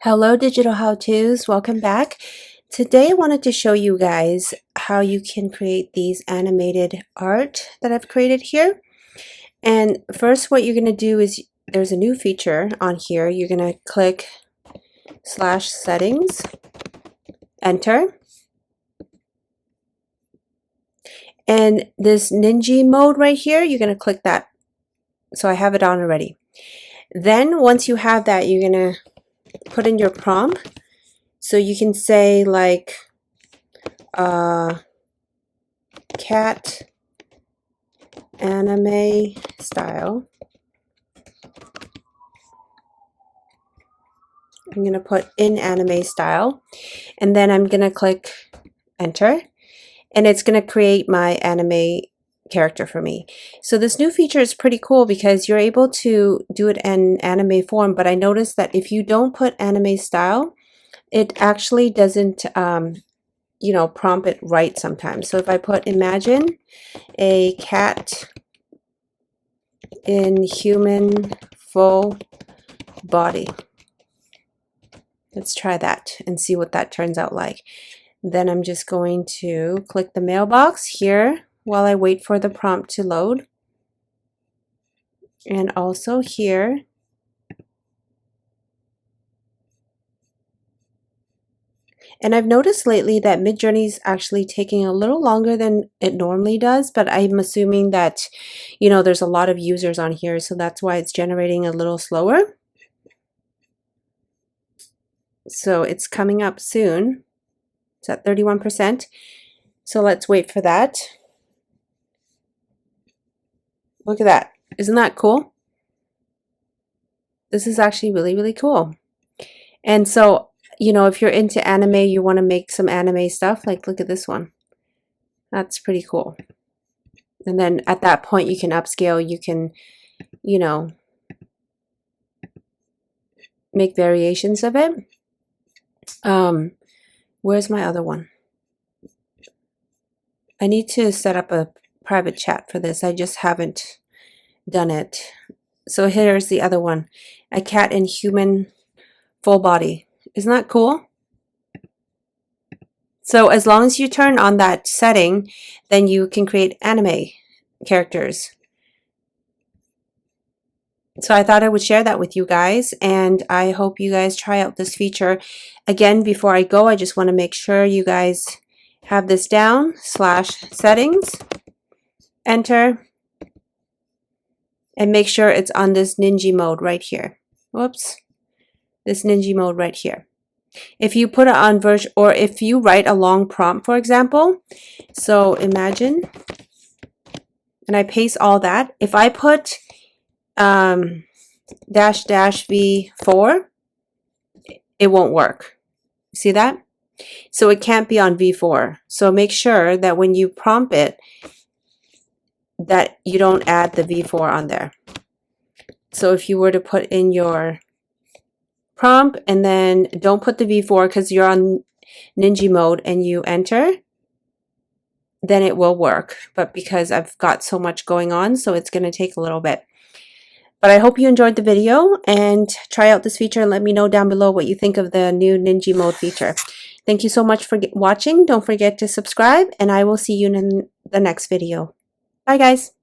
Hello digital how-tos, welcome back. Today I wanted to show you guys how you can create these animated art that I've created here. And first what you're going to do is there's a new feature on here. You're going to click /settings, enter. And this Nijji mode right here, you're going to click that. So I have it on already. Then once you have that, you're going to put in your prompt. So you can say like cat anime style. I'm going to put in anime style, and then I'm going to click enter, and it's going to create my anime character for me. So this new feature is pretty cool because you're able to do it in anime form, but I noticed that if you don't put anime style, it actually doesn't you know, prompt it right sometimes. So if I put imagine a cat in human full body, let's try that and see what that turns out like. Then I'm just going to click the mailbox here while I wait for the prompt to load, and also here. And I've noticed lately that Midjourney is actually taking a little longer than it normally does, but I'm assuming that, you know, there's a lot of users on here, so that's why it's generating a little slower. So it's coming up soon. It's at 31%. So let's wait for that. Look at that. Isn't that cool? This is actually really, really cool. And so, you know, if you're into anime, you want to make some anime stuff, like look at this one. That's pretty cool. And then at that point you can upscale, you can, you know, make variations of it. Where's my other one? I need to set up a private chat for this. I just haven't done it. So here's the other one. A cat in human full body. Isn't that cool? So as long as you turn on that setting, then you can create anime characters. So I thought I would share that with you guys, and I hope you guys try out this feature. Again, before I go, I just want to make sure you guys have this down. /settings, enter, and make sure it's on this Nijji mode right here. Whoops. This Nijji mode right here. If you put it on version, or if you write a long prompt, for example, so imagine, and I paste all that. If I put --V4, it won't work. See that? So it can't be on V4. So make sure that when you prompt it, that you don't add the V4 on there. So if you were to put in your prompt and then don't put the V4 because you're on Nijji mode and you enter, then it will work. But because I've got so much going on, so it's going to take a little bit. But I hope you enjoyed the video, and try out this feature and let me know down below what you think of the new Nijji mode feature. Thank you so much for watching. Don't forget to subscribe, and I will see you in the next video. Bye guys.